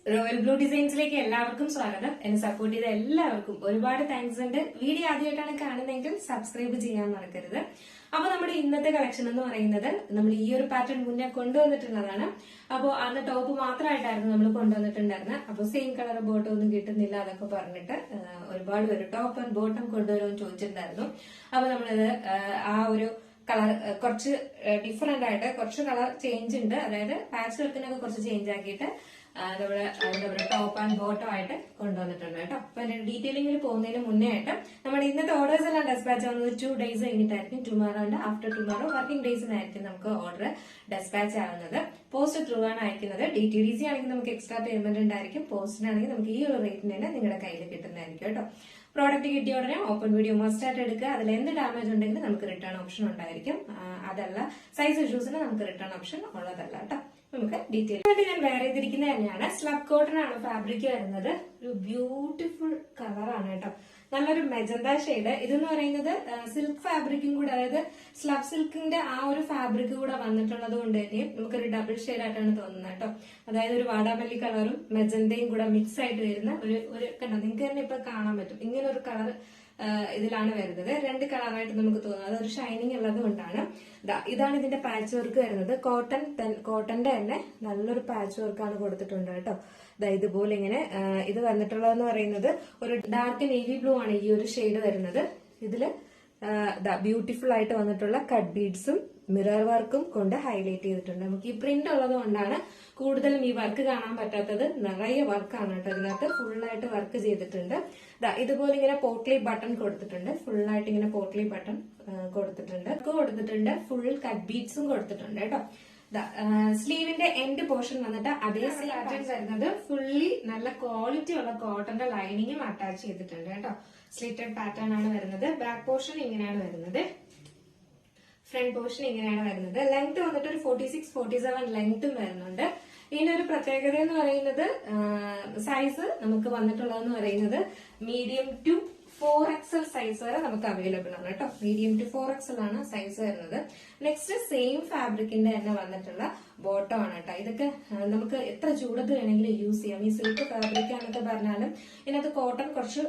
Royal blue ഡിസൈൻസിലേക്ക് എല്ലാവർക്കും സ്വാഗതം. എന്നെ സപ്പോർട്ട് ചെയ്ത എല്ലാവർക്കും ഒരുപാട് താങ്ക്സ് ഉണ്ട്. വീഡിയോ ആദ്യമായിട്ടാണ് കാണുന്നതെങ്കിൽ സബ്സ്ക്രൈബ് ചെയ്യാൻ മറക്കരുത്. അപ്പൊ നമ്മുടെ ഇന്നത്തെ കളക്ഷൻ എന്ന് പറയുന്നത് നമ്മൾ ഈ ഒരു പാറ്റേൺ മുന്നേ കൊണ്ടുവന്നിട്ടുള്ളതാണ്. അപ്പോൾ അന്ന് ടോപ്പ് മാത്രമായിട്ടായിരുന്നു നമ്മൾ കൊണ്ടുവന്നിട്ടുണ്ടായിരുന്നത്. അപ്പോൾ സെയിം കളർ ബോട്ടം ഒന്നും കിട്ടുന്നില്ല അതൊക്കെ പറഞ്ഞിട്ട് ഒരുപാട് പേര് ടോപ്പ് ആൻഡ് ബോട്ടം കൊണ്ടുവരുമെന്ന് ചോദിച്ചിട്ടുണ്ടായിരുന്നു. അപ്പൊ നമ്മളത് ആ ഒരു കളർ കുറച്ച് ഡിഫറെന്റ് ആയിട്ട് കുറച്ച് കളർ ചേഞ്ച് ഉണ്ട്. അതായത് പാച്ച് വർക്കിനൊക്കെ കുറച്ച് ചേഞ്ച് ആക്കിയിട്ട് നമ്മുടെ ടോപ്പ് ആൻഡ് ബോട്ടം ആയിട്ട് കൊണ്ടുവന്നിട്ടുണ്ട് കേട്ടോ. അപ്പൊ ഡീറ്റെയിലിംഗിൽ പോകുന്നതിന് മുന്നേ ആയിട്ട് നമ്മുടെ ഇന്നത്തെ ഓർഡേഴ്സ് എല്ലാം ഡെസ്പാച്ച് ആവുന്നത് 2 days കഴിഞ്ഞിട്ടായിരിക്കും. Tomorrow and after tomorrow working ഡേയ്സിനായിരിക്കും നമുക്ക് ഓർഡർ ഡെസ്പാച്ച് ആവുന്നത്. പോസ്റ്റ് ത്രൂ ആണ് അയക്കുന്നത്. DTDC ആണെങ്കിൽ നമുക്ക് എക്സ്ട്രാ പേയ്മെന്റ് ഉണ്ടായിരിക്കും. പോസ്റ്റിനാണെങ്കിൽ നമുക്ക് ഈ ഒരു റേറ്റിന് തന്നെ നിങ്ങളുടെ കയ്യിൽ കിട്ടുന്നതായിരിക്കും കേട്ടോ. പ്രോഡക്റ്റ് കിട്ടിയ ഉടനെ ഓപ്പൺ വീഡിയോ മസ്റ്റ് ആയിട്ട് എടുക്കുക. അതിൽ എന്ത് ഡാമേജ് ഉണ്ടെങ്കിലും നമുക്ക് റിട്ടേൺ ഓപ്ഷൻ ഉണ്ടായിരിക്കും. അതല്ല സൈസ് ഇഷ്യൂസിന് നമുക്ക് റിട്ടേൺ ഓപ്ഷൻ ഉള്ളതല്ല കേട്ടോ. നമുക്ക് ഡീറ്റെയിൽ ആയിട്ട് ഞാൻ വേറെ ചെയ്തിരിക്കുന്നത് തന്നെയാണ്. സ്ലബ് കോട്ടൺ ആണ് ഫാബ്രിക് വരുന്നത്. ഒരു ബ്യൂട്ടിഫുൾ കളറാണ് കേട്ടോ. നല്ലൊരു മെജന്ത ഷെയ്ഡ്. ഇതെന്ന് പറയുന്നത് സിൽക്ക് ഫാബ്രിക്കും കൂടെ, അതായത് സ്ലബ് സിൽക്കിന്റെ ആ ഒരു ഫാബ്രിക് കൂടെ വന്നിട്ടുള്ളത് കൊണ്ട് തന്നെ നമുക്കൊരു ഡബിൾ ഷെയ്ഡ് ആയിട്ടാണ് തോന്നുന്നത് കേട്ടോ. അതായത് ഒരു വാടാമല്ലി കളറും മെജന്തയും കൂടെ മിക്സ് ആയിട്ട് വരുന്ന ഒരു കണ്ടോ, നിങ്ങൾക്ക് തന്നെ ഇപ്പൊ കാണാൻ പറ്റും. ഇങ്ങനെ ഒരു കളർ ഇതിലാണ് വരുന്നത്. 2 കളറായിട്ട് നമുക്ക് തോന്നുന്നത്. അതൊരു ഷൈനിങ് ഉള്ളത് കൊണ്ടാണ്. ഇതാണ് ഇതിന്റെ പാച്ച് വർക്ക് വരുന്നത്. കോട്ടന്റെ തന്നെ നല്ലൊരു പാച്ച് വർക്കാണ് കൊടുത്തിട്ടുണ്ട് കേട്ടോ. ഇതുപോലെ ഇങ്ങനെ ഇത് വന്നിട്ടുള്ളതെന്ന് പറയുന്നത് ഒരു ഡാർക്ക് നേവി ബ്ലൂ ആണ് ഈ ഒരു ഷെയ്ഡ് വരുന്നത്. ഇതില് ബ്യൂട്ടിഫുൾ ആയിട്ട് വന്നിട്ടുള്ള കട്ട് ബീഡ്സും മിറർ വർക്കും കൊണ്ട് ഹൈലൈറ്റ് ചെയ്തിട്ടുണ്ട്. നമുക്ക് ഈ പ്രിന്റ് ഉള്ളത് കൊണ്ടാണ് കൂടുതലും ഈ വർക്ക് കാണാൻ പറ്റാത്തത്. നിറയെ വർക്കാണ് കേട്ടോ. ഇതിനകത്ത് ഫുള്ളായിട്ട് വർക്ക് ചെയ്തിട്ടുണ്ട്. ഇതുപോലെ ഇങ്ങനെ പോട്ട്ലി ബട്ടൺ കൊടുത്തിട്ടുണ്ട്. ഫുള്ളായിട്ട് ഇങ്ങനെ പോട്ട്ലി ബട്ടൺ കൊടുത്തിട്ടുണ്ട്. ഫുൾ കട്ട് ബീഡ്സും കൊടുത്തിട്ടുണ്ട് കേട്ടോ. സ്ലീവിന്റെ എൻഡ് പോർഷൻ വന്നിട്ട് അതേ പാറ്റേൺ വരുന്നത് ഫുള്ളി നല്ല ക്വാളിറ്റി ഉള്ള കോട്ടന്റെ ലൈനിങ്ങും അറ്റാച്ച് ചെയ്തിട്ടുണ്ട് കേട്ടോ. സ്ലിറ്റഡ് പാറ്റേൺ ആണ് വരുന്നത്. ബാക്ക് പോർഷൻ ഇങ്ങനെയാണ് വരുന്നത്. ഫ്രണ്ട് പോർഷൻ ഇങ്ങനെയാണ് വരുന്നത്. ലെങ്ത് വന്നിട്ട് ഒരു 46-47 ലെങ്ത്തും വരുന്നുണ്ട്. ഇതിന്റെ ഒരു പ്രത്യേകത എന്ന് പറയുന്നത് സൈസ് നമുക്ക് വന്നിട്ടുള്ളതെന്ന് പറയുന്നത് മീഡിയം ടു 4XL സൈസ് വരെ നമുക്ക് അവൈലബിൾ ആണ് കേട്ടോ. മീഡിയം ടു 4XL ആണ് സൈസ് വരുന്നത്. നെക്സ്റ്റ് സെയിം ഫാബ്രിക്കിന്റെ തന്നെ വന്നിട്ടുള്ള ബോട്ടം ആണ് കേട്ടോ. ഇതൊക്കെ നമുക്ക് എത്ര ചൂടത്ത് വേണമെങ്കിലും യൂസ് ചെയ്യാം. ഈ സിൽക്ക് ഫാബ്രിക് ആണെന്നൊക്കെ പറഞ്ഞാലും ഇതിനകത്ത് കോട്ടൺ കുറച്ച്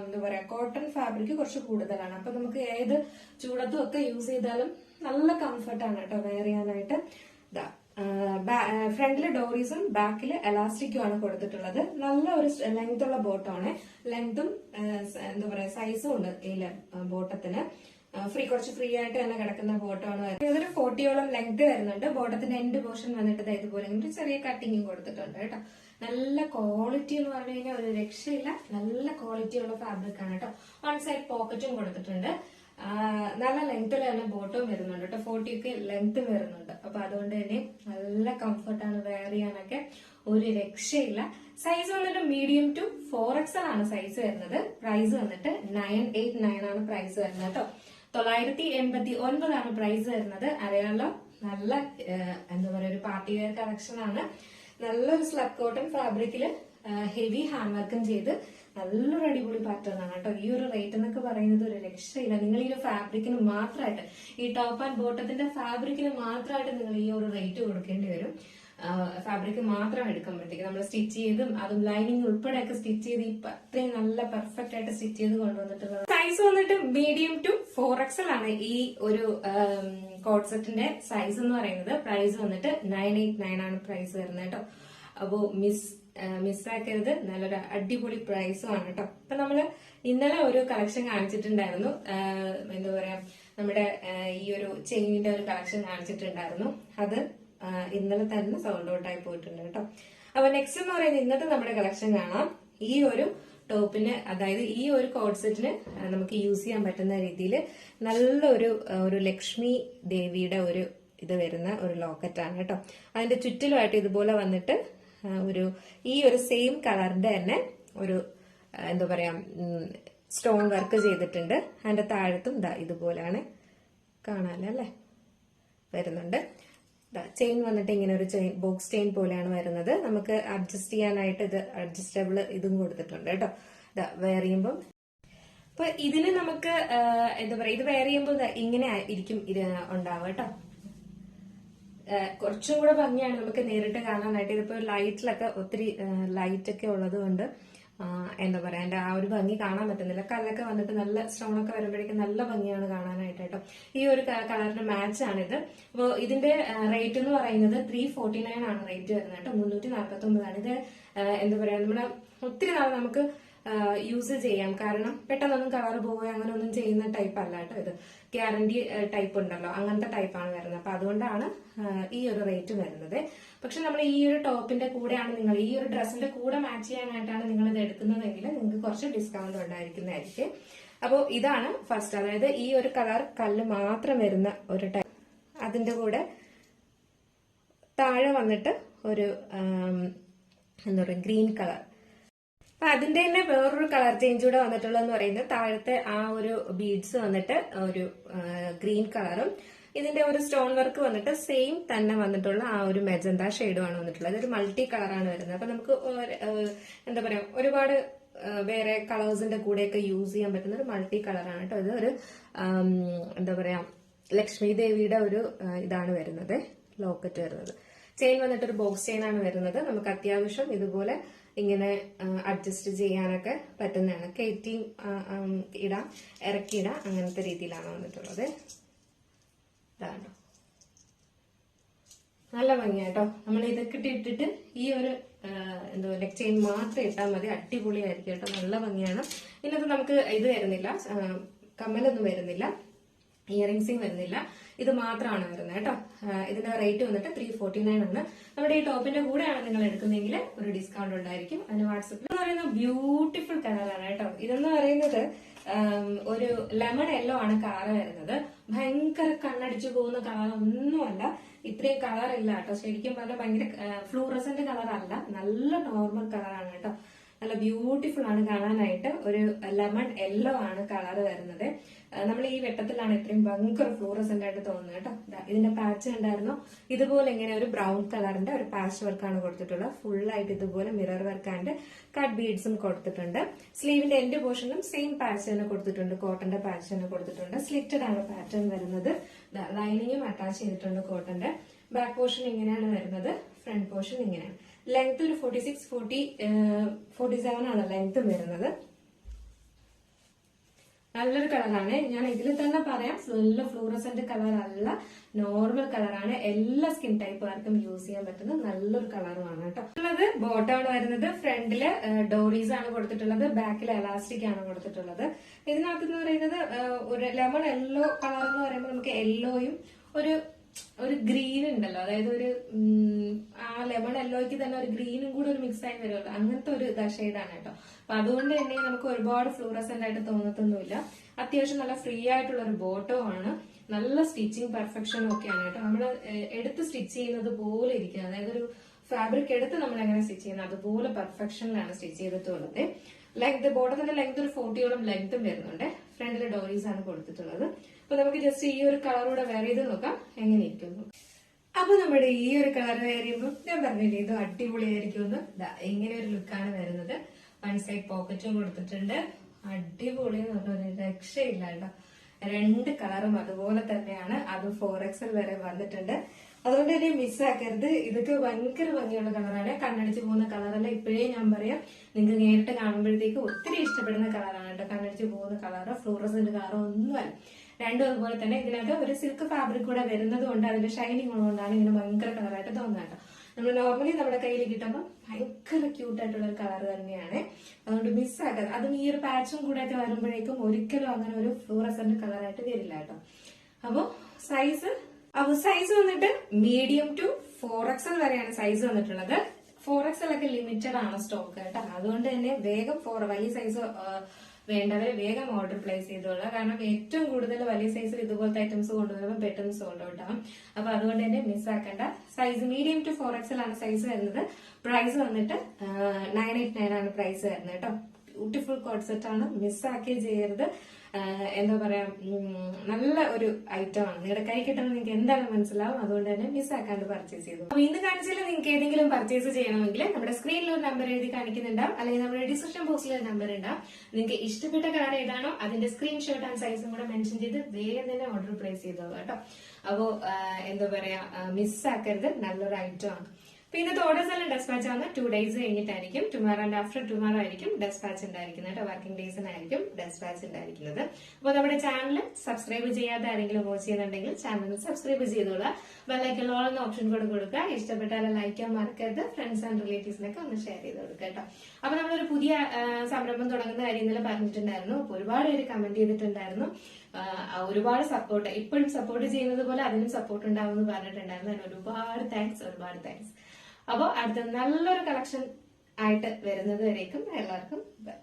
എന്താ പറയാ, കോട്ടൺ ഫാബ്രിക് കുറച്ച് കൂടുതലാണ്. അപ്പൊ നമുക്ക് ഏത് ചൂടത്തും ഒക്കെ യൂസ് ചെയ്താലും നല്ല കംഫർട്ടാണ് കേട്ടോ വെയർ ചെയ്യാനായിട്ട്. ഫ്രണ്ടില് ഡോറീസും ബാക്കില് എലാസ്റ്റിക്കും ആണ് കൊടുത്തിട്ടുള്ളത്. നല്ല ഒരു ലെങ്ത് ഉള്ള ബോട്ടമാണ്. ലെങ്തും എന്താ പറയാ സൈസും ഉണ്ട് ഈ ബോട്ടത്തിന്. കുറച്ച് ഫ്രീ ആയിട്ട് തന്നെ കിടക്കുന്ന ബോട്ടമാണ്. ഇതൊരു 40ഓളം ലെങ്ത് വരുന്നുണ്ട്. ബോട്ടത്തിന്റെ എൻഡ് പോർഷൻ വന്നിട്ട് ഇതുപോലെ ഒരു ചെറിയ കട്ടിങ്ങും കൊടുത്തിട്ടുണ്ട് കേട്ടോ. നല്ല ക്വാളിറ്റി എന്ന് പറഞ്ഞു കഴിഞ്ഞാൽ ഒരു രക്ഷയില്ല. നല്ല ക്വാളിറ്റി ഉള്ള ഫാബ്രിക് ആണ് കേട്ടോ. 1 സൈഡ് പോക്കറ്റും കൊടുത്തിട്ടുണ്ട്. നല്ല ലെങ്ത്തിൽ തന്നെ ബോട്ടവും വരുന്നുണ്ട് കേട്ടോ. 40 ഒക്കെ ലെങ്ത് വരുന്നുണ്ട്. അപ്പൊ അതുകൊണ്ട് തന്നെ നല്ല കംഫർട്ടാണ് വെയർ ചെയ്യാനൊക്കെ. ഒരു രക്ഷയില്ല. സൈസ് വന്നിട്ട് മീഡിയം ടു 4XL ആണ് സൈസ് വരുന്നത്. പ്രൈസ് വന്നിട്ട് 989 ആണ് പ്രൈസ് വരുന്നത് കേട്ടോ. 989 ആണ് പ്രൈസ് വരുന്നത്. അറിയാലോ, നല്ല എന്താ പറയാ ഒരു പാർട്ടി വെയർ കളക്ഷൻ ആണ്. നല്ലൊരു സ്ലബ് കോട്ടൺ ഫാബ്രിക്കില് ഹെവി ഹാൻഡ് വർക്കും ചെയ്ത് നല്ലൊരു അടിപൊളി പാറ്റേൺ ആണ് കേട്ടോ. ഈ ഒരു റേറ്റ് എന്നൊക്കെ പറയുന്നത് ഒരു രക്ഷയില്ല. നിങ്ങൾ ഈ ഒരു ഫാബ്രിക്കിന് മാത്രമായിട്ട്, ഈ ടോപ്പ് ആൻഡ് ബോട്ടത്തിന്റെ ഫാബ്രിക്കിന് മാത്രമായിട്ട് നിങ്ങൾ ഈ ഒരു റേറ്റ് കൊടുക്കേണ്ടി വരും. ഫാബ്രിക് മാത്രം എടുക്കുമ്പോഴത്തേക്ക് നമ്മൾ സ്റ്റിച്ച് ചെയ്തും അതും ലൈനിങ് ഉൾപ്പെടെയൊക്കെ സ്റ്റിച്ച് ചെയ്ത് അത്രയും നല്ല പെർഫെക്റ്റ് ആയിട്ട് സ്റ്റിച്ച് ചെയ്ത് കൊണ്ടുവന്നിട്ടുള്ളത്. സൈസ് വന്നിട്ട് മീഡിയം ടു 4XL ആണ് ഈ ഒരു കോട്ട് സെറ്റിന്റെ സൈസ് എന്ന് പറയുന്നത്. പ്രൈസ് വന്നിട്ട് 989 ആണ് പ്രൈസ് വരുന്നത് കേട്ടോ. അപ്പോ മിസ്സാക്കരുത്. നല്ലൊരു അടിപൊളി പ്രൈസും ആണ് കേട്ടോ. അപ്പൊ നമ്മള് ഇന്നലെ ഒരു കളക്ഷൻ കാണിച്ചിട്ടുണ്ടായിരുന്നു. എന്താ പറയാ, നമ്മുടെ ഈ ഒരു ചെയിനിന്റെ ഒരു കളക്ഷൻ കാണിച്ചിട്ടുണ്ടായിരുന്നു. അത് ഇന്നലെ തന്നെ സോൾഡ് ഔട്ട് ആയി പോയിട്ടുണ്ട് കേട്ടോ. അപ്പൊ നെക്സ്റ്റ് എന്ന് പറയുന്നത് ഇന്നത്തെ നമ്മുടെ കളക്ഷൻ കാണാം. ഈ ഒരു ടോപ്പിന്, അതായത് ഈ ഒരു കോഡ് സെറ്റിന് നമുക്ക് യൂസ് ചെയ്യാൻ പറ്റുന്ന രീതിയിൽ നല്ലൊരു ലക്ഷ്മി ദേവിയുടെ ഒരു ഇത് വരുന്ന ഒരു ലോക്കറ്റാണ് കേട്ടോ. അതിന്റെ ചുറ്റിലുമായിട്ട് ഇതുപോലെ വന്നിട്ട് ഈ ഒരു സെയിം കളറിന്റെ തന്നെ ഒരു എന്താ പറയാ സ്റ്റോൺ വർക്ക് ചെയ്തിട്ടുണ്ട്. അതിന്റെ താഴത്തും ഇതുപോലെയാണ് കാണാനല്ലേ വരുന്നുണ്ട്. ചെയിൻ വന്നിട്ട് ഇങ്ങനെ ഒരു ചെയിൻ ബോക്സ് ചെയിൻ പോലെയാണ് വരുന്നത്. നമുക്ക് അഡ്ജസ്റ്റ് ചെയ്യാനായിട്ട് ഇത് അഡ്ജസ്റ്റബിൾ ഇതും കൊടുത്തിട്ടുണ്ട് കേട്ടോ. വെയർ ചെയ്യുമ്പോൾ അപ്പൊ ഇതിന് നമുക്ക് എന്താ പറയാ, ഇത് വെയർ ചെയ്യുമ്പോൾ ഇങ്ങനെ ഇരിക്കും ഇത് ഉണ്ടാവുക കേട്ടോ. കുറച്ചും കൂടെ ഭംഗിയാണ് നമുക്ക് നേരിട്ട് കാണാനായിട്ട്. ഇതിപ്പോ ലൈറ്റിലൊക്കെ ഒത്തിരി ലൈറ്റ് ഒക്കെ ഉള്ളത് കൊണ്ട് എന്താ പറയാ, എന്റെ ആ ഒരു ഭംഗി കാണാൻ പറ്റുന്നില്ല. കല്ലൊക്കെ വന്നിട്ട് നല്ല സ്റ്റോണൊക്കെ വരുമ്പോഴേക്കും നല്ല ഭംഗിയാണ് കാണാനായിട്ട് കേട്ടോ. ഈ ഒരു കളറിന്റെ മാച്ച് ആണിത്. അപ്പോൾ ഇതിന്റെ റേറ്റ് എന്ന് പറയുന്നത് 349 ആണ് റേറ്റ് വരുന്നത് കേട്ടോ. 349 ഇത് എന്താ പറയാ, നമ്മുടെ ഒത്തിരി നാൾ നമുക്ക് യൂസ് ചെയ്യാം. കാരണം പെട്ടെന്നൊന്നും കളർ പോവുക അങ്ങനെ ഒന്നും ചെയ്യുന്ന ടൈപ്പ് അല്ല കേട്ടോ ഇത്. ഗ്യാരണ്ടി ടൈപ്പ് ഉണ്ടല്ലോ, അങ്ങനത്തെ ടൈപ്പാണ് വരുന്നത്. അപ്പൊ അതുകൊണ്ടാണ് ഈ ഒരു റേറ്റ് വരുന്നത്. പക്ഷെ നമ്മൾ ഈ ഒരു ടോപ്പിന്റെ കൂടെയാണ്, നിങ്ങൾ ഈ ഒരു ഡ്രസ്സിന്റെ കൂടെ മാച്ച് ചെയ്യാനായിട്ടാണ് നിങ്ങൾ ഇത് എടുക്കുന്നതെങ്കിൽ നിങ്ങൾക്ക് കുറച്ച് ഡിസ്കൗണ്ട് ഉണ്ടായിരിക്കുന്നതായിരിക്കും. അപ്പോൾ ഇതാണ് ഫസ്റ്റ്, അതായത് ഈ ഒരു കളർ കല്ല് മാത്രം വരുന്ന ഒരു ടൈപ്പ്. അതിന്റെ കൂടെ താഴെ വന്നിട്ട് ഒരു എന്താ പറയുക, ഗ്രീൻ കളർ. അപ്പൊ അതിന്റെ തന്നെ വേറൊരു കളർ ചേഞ്ച് കൂടെ വന്നിട്ടുള്ളതെന്ന് പറയുന്നത് താഴത്തെ ആ ഒരു ബീഡ്സ് വന്നിട്ട് ഒരു ഗ്രീൻ കളറും ഇതിന്റെ ഒരു സ്റ്റോൺ വർക്ക് വന്നിട്ട് സെയിം തന്നെ വന്നിട്ടുള്ള ആ ഒരു മെജന്ത ഷെയ്ഡുമാണ് വന്നിട്ടുള്ളത്. ഇതൊരു മൾട്ടി കളറാണ് വരുന്നത്. അപ്പൊ നമുക്ക് എന്താ പറയാ, ഒരുപാട് വേറെ കളേഴ്സിന്റെ കൂടെയൊക്കെ യൂസ് ചെയ്യാൻ പറ്റുന്ന ഒരു മൾട്ടി കളറാണ് കേട്ടോ. ഇത് ഒരു എന്താ പറയാ, ലക്ഷ്മി ദേവിയുടെ ഒരു ഇതാണ് വരുന്നത്, ലോക്കറ്റ് വരുന്നത്. ചെയിൻ വന്നിട്ട് ഒരു ബോക്സ് ചെയിൻ ആണ് വരുന്നത്. നമുക്ക് അത്യാവശ്യം ഇതുപോലെ ഇങ്ങനെ അഡ്ജസ്റ്റ് ചെയ്യാനൊക്കെ പറ്റുന്നതാണ്. കയറ്റിയും ഇടാം, ഇറക്കിയിടാം, അങ്ങനത്തെ രീതിയിലാണ് വന്നിട്ടുള്ളത്. ഇതാണോ, നല്ല ഭംഗിയാട്ടോ. നമ്മൾ ഇതൊക്കെ ഇട്ടിട്ട് ഈ ഒരു എന്തോ നെക്ക് ചെയിൻ മാത്രം ഇട്ടാൽ മതി, അടിപൊളിയായിരിക്കും കേട്ടോ. നല്ല ഭംഗിയാണ്. ഇതിനകത്ത് നമുക്ക് ഇത് വരുന്നില്ല, കമ്മലൊന്നും വരുന്നില്ല, ഇയറിംഗ്സും വരുന്നില്ല. ഇത് മാത്രമാണ് വരുന്നത് കേട്ടോ. ഇതിന്റെ റേറ്റ് വന്നിട്ട് 349 ആണ്. നമ്മുടെ ഈ ടോപ്പിന്റെ കൂടെയാണ് നിങ്ങൾ എടുക്കുന്നതെങ്കിൽ ഒരു ഡിസ്കൗണ്ട് ഉണ്ടായിരിക്കും. അതിന് വാട്സപ്പിൽ എന്ന് പറയുന്നത് ബ്യൂട്ടിഫുൾ കളറാണ് കേട്ടോ. ഇതെന്ന് പറയുന്നത് ഒരു ലെമൺ യെല്ലോ ആണ് കളർ വരുന്നത്. ഭയങ്കര കണ്ണടിച്ചു പോകുന്ന കളർ ഒന്നുമല്ല, ഇത്രയും കളർ ഇല്ല കേട്ടോ. ശരിക്കും പറഞ്ഞാൽ ഭയങ്കര ഫ്ലൂറസന്റ് കളർ അല്ല, നല്ല നോർമൽ കളറാണ് കേട്ടോ. നല്ല ബ്യൂട്ടിഫുൾ ആണ് കാണാനായിട്ട്. ഒരു ലെമൺ യെല്ലോ ആണ് കളർ വരുന്നത്. നമ്മൾ ഈ വെട്ടത്തിലാണ് ഇത്രയും ഭയങ്കര ഫ്ലൂറസന്റ് ആയിട്ട് തോന്നുന്നത് കേട്ടോ. ഇതിന്റെ പാച്ച് ഉണ്ടായിരുന്നു, ഇതുപോലെ ഇങ്ങനെ ഒരു ബ്രൗൺ കളറിന്റെ ഒരു പാച്ച് വർക്കാണ് കൊടുത്തിട്ടുള്ളത്. ഫുൾ ആയിട്ട് ഇതുപോലെ മിറർ വർക്ക് ആൻഡ് കട്ട് ബീഡ്സും കൊടുത്തിട്ടുണ്ട്. സ്ലീവിന്റെ എൻഡ് പോർഷനും സെയിം പാച്ച് തന്നെ കൊടുത്തിട്ടുണ്ട്, കോട്ടന്റെ പാച്ച് തന്നെ കൊടുത്തിട്ടുണ്ട്. സ്ലിറ്റഡ് ആണ് പാറ്റേൺ വരുന്നത്. ലൈനിങ്ങും അറ്റാച്ച് ചെയ്തിട്ടുണ്ട് കോട്ടന്റെ. ബാക്ക് പോർഷൻ ഇങ്ങനെയാണ് വരുന്നത്, ഫ്രണ്ട് പോർഷൻ ഇങ്ങനെയാണ്. ലെങ്ത് ഒരു 46-47 ആണ് ലെങ്ത് വരുന്നത്. നല്ലൊരു കളറാണ്. ഞാൻ ഇതിൽ തന്നെ പറയാം, നല്ല ഫ്ലൂറസന്റ് കളർ അല്ല, നോർമൽ കളറാണ്. എല്ലാ സ്കിൻ ടൈപ്പുകാർക്കും യൂസ് ചെയ്യാൻ പറ്റുന്ന നല്ലൊരു കളറുമാണ് കേട്ടോ. ഉള്ളത് ബോട്ടമാണ് വരുന്നത്. ഫ്രണ്ടില് ഡോറീസ് ആണ് കൊടുത്തിട്ടുള്ളത്, ബാക്കിൽ എലാസ്റ്റിക് ആണ് കൊടുത്തിട്ടുള്ളത്. ഇതിനകത്ത് എന്ന് പറയുന്നത് ഒരു ലെമൺ യെല്ലോ കളർ എന്ന് പറയുമ്പോൾ നമുക്ക് യെല്ലോയും ഒരു ഗ്രീൻ ഉണ്ടല്ലോ, അതായത് ഒരു ആ ലെമൺ യെല്ലോയ്ക്ക് തന്നെ ഒരു ഗ്രീനും കൂടെ ഒരു മിക്സ് ആയി വരുമല്ലോ, അങ്ങനത്തെ ഒരു ഷെയ്ഡാണ് കേട്ടോ. അപ്പൊ അതുകൊണ്ട് തന്നെ നമുക്ക് ഒരുപാട് ഫ്ലൂറസന്റ് ആയിട്ട് തോന്നത്തൊന്നുമില്ല. അത്യാവശ്യം നല്ല ഫ്രീ ആയിട്ടുള്ള ഒരു ബോട്ടവും ആണ്. നല്ല സ്റ്റിച്ചിങ് പെർഫെക്ഷനും ഒക്കെയാണ് കേട്ടോ. നമ്മൾ എടുത്ത് സ്റ്റിച്ച് ചെയ്യുന്നത് പോലെ ഇരിക്കുന്നത്, അതായത് ഒരു ഫാബ്രിക് എടുത്ത് നമ്മൾ എങ്ങനെ സ്റ്റിച്ച് ചെയ്യുന്നത് അതുപോലെ പെർഫെക്ഷനിലാണ് സ്റ്റിച്ച് ചെയ്തിട്ടുള്ളത്. ലെങ്ത് ബോട്ടത്തിന്റെ ലെങ്ത് ഒരു 40ഓളം ലെങ്തും വരുന്നുണ്ട്. ഫ്രണ്ടിലെ ഡോറീസ് ആണ് കൊടുത്തിട്ടുള്ളത്. അപ്പൊ നമുക്ക് ജസ്റ്റ് ഈ ഒരു കളറൂടെ വെയർ ചെയ്ത് നോക്കാം എങ്ങനെ ഇരിക്കുന്നു. അപ്പൊ നമ്മുടെ ഈ ഒരു കളർ വെയർ ചെയ്യുമ്പോൾ ഞാൻ പറഞ്ഞില്ലേ ഇത് അടിപൊളിയായിരിക്കും എന്ന്. ഇങ്ങനെ ഒരു ലുക്കാണ് വരുന്നത്. വൺ സൈഡ് പോക്കറ്റും കൊടുത്തിട്ടുണ്ട്. അടിപൊളി എന്ന് പറഞ്ഞ ഒരു രക്ഷയില്ല കേട്ടോ. രണ്ട് കളറും അതുപോലെ തന്നെയാണ്. അത് 4XL വരെ വന്നിട്ടുണ്ട്. അതുകൊണ്ട് തന്നെ മിസ്സാക്കരുത്. ഇതൊക്കെ ഭയങ്കര ഭംഗിയുള്ള കളറാണ്, കണ്ണടിച്ച് പോകുന്ന കളറല്ല. ഇപ്പോഴേ ഞാൻ പറയാം, നിങ്ങൾക്ക് നേരിട്ട് കാണുമ്പോഴത്തേക്ക് ഒത്തിരി ഇഷ്ടപ്പെടുന്ന കളറാണ് കേട്ടോ. കണ്ണടിച്ച് പോകുന്ന കളറോ ഫ്ലൂറസന്റ് കളറോ ഒന്നുമല്ല. രണ്ടും അതുപോലെ തന്നെ. ഇതിനകത്ത് ഒരു സിൽക്ക് ഫാബ്രിക് കൂടെ വരുന്നത് കൊണ്ട് അതിന്റെ ഷൈനിങ് ഉള്ളതുകൊണ്ടാണ് ഇങ്ങനെ ഭയങ്കര കളറായിട്ട് തോന്നുന്നത് കേട്ടോ. നമ്മൾ നോർമലി നമ്മുടെ കയ്യിൽ കിട്ടുമ്പോൾ ഭയങ്കര ക്യൂട്ടായിട്ടുള്ള ഒരു കളർ തന്നെയാണ്. അതുകൊണ്ട് മിസ്സാക്കാതെ, അതും ഈ ഒരു പാച്ചും കൂടെ ഒക്കെ വരുമ്പോഴേക്കും ഒരിക്കലും അങ്ങനെ ഒരു ഫ്ലൂറസന്റ് കളറായിട്ട് വരില്ല കേട്ടോ. അപ്പൊ സൈസ് വന്നിട്ട് മീഡിയം ടു 4XL വരെയാണ് സൈസ് വന്നിട്ടുള്ളത്. 4XL ഒക്കെ ലിമിറ്റഡ് ആണ് സ്റ്റോക്ക് കേട്ടോ. അതുകൊണ്ട് തന്നെ വേഗം വലിയ സൈസ് വേണ്ടവരെ വേഗം ഓർഡർ പ്ലേസ് ചെയ്തോളുക. കാരണം ഏറ്റവും കൂടുതൽ വലിയ സൈസിൽ ഇതുപോലത്തെ ഐറ്റംസ് കൊണ്ടുവരുമ്പോൾ പെട്ടെന്ന് സോൾഡ് ഔട്ട് ആവും. അപ്പൊ അതുകൊണ്ട് തന്നെ മിസ്സാക്കേണ്ട. സൈസ് മീഡിയം ടു 4XL ആണ് സൈസ് വരുന്നത്. പ്രൈസ് വന്നിട്ട് 989 ആണ് പ്രൈസ് വരുന്നത് കേട്ടോ. ബ്യൂട്ടിഫുൾ കോഡ് സെറ്റ് ആണ്, മിസ്സാക്കി ചെയ്യരുത്. എന്താ പറയാ, നല്ല ഒരു ഐറ്റം ആണ്. നിങ്ങളുടെ കൈ കിട്ടുമ്പോൾ നിങ്ങൾക്ക് എന്തായാലും മനസ്സിലാവും. അതുകൊണ്ട് തന്നെ മിസ്സാക്കാണ്ട് പർച്ചേസ് ചെയ്തു. അപ്പൊ ഇന്ന് കാണിച്ചാൽ നിങ്ങൾക്ക് ഏതെങ്കിലും പർച്ചേസ് ചെയ്യണമെങ്കിൽ നമ്മുടെ സ്ക്രീനിൽ ഒരു നമ്പർ എഴുതി കാണിക്കുന്നുണ്ടാവും, അല്ലെങ്കിൽ നമ്മുടെ ഡിസ്ക്രിപ്ഷൻ ബോക്സിൽ ഒരു നമ്പർ ഉണ്ടാവും. നിങ്ങൾക്ക് ഇഷ്ടപ്പെട്ട കളർ ഏതാണോ അതിന്റെ സ്ക്രീൻഷോട്ട് ആൻഡ് സൈസും കൂടെ മെൻഷൻ ചെയ്ത് വേഗം തന്നെ ഓർഡർ പ്ലേസ് ചെയ്തോളൂ കേട്ടോ. അപ്പോ എന്താ പറയാ, മിസ്സാക്കരുത്, നല്ലൊരു ഐറ്റം ആണ്. അപ്പൊ ഇന്നത്തെ ഓർഡേഴ്സ് എല്ലാം ഡെസ്പാച്ച് ആവുന്ന 2 days കഴിഞ്ഞിട്ടായിരിക്കും. ടുമാറോ ആൻഡ് ആഫ്റ്റർ ടുമാറോ ആയിരിക്കും ഡെസ്പാച്ച് ഉണ്ടായിരിക്കുന്നത്. വർക്കിംഗ് ഡേയ്സിനായിരിക്കും ഡെസ്പാച്ച് ഉണ്ടായിരിക്കുന്നത്. അപ്പോൾ നമ്മുടെ ചാനൽ സബ്സ്ക്രൈബ് ചെയ്യാതെ ആരെങ്കിലും വാച്ച് ചെയ്യുന്നുണ്ടെങ്കിൽ ചാനൽ സബ്സ്ക്രൈബ് ചെയ്തോളുക. ബെല്ലൈക്കൺ ഓൾ എന്ന ഓപ്ഷൻ കൂടെ കൊടുക്കുക. ഇഷ്ടപ്പെട്ടാൽ ലൈക്ക് ചെയ്യാൻ മറക്കരുത്. ഫ്രണ്ട്സ് ആൻഡ് റിലേറ്റീവ്സിനൊക്കെ ഒന്ന് ഷെയർ ചെയ്ത് കൊടുക്കുക കേട്ടോ. അപ്പൊ നമ്മളൊരു പുതിയ സംരംഭം തുടങ്ങുന്ന കാര്യം ഇന്നലെ പറഞ്ഞിട്ടുണ്ടായിരുന്നു. അപ്പൊ ഒരുപാട് പേര് കമന്റ് ചെയ്തിട്ടുണ്ടായിരുന്നു. ഒരുപാട് സപ്പോർട്ട്, ഇപ്പോഴും സപ്പോർട്ട് ചെയ്യുന്നത് പോലെ അതിനും സപ്പോർട്ട് ഉണ്ടാവും എന്ന് പറഞ്ഞിട്ടുണ്ടായിരുന്നു. അതിന് ഒരുപാട് താങ്ക്സ്. അപ്പോൾ അടുത്ത നല്ലൊരു കളക്ഷൻ ആയിട്ട് വരുന്നത് വരേക്കും എല്ലാവർക്കും ബൈ.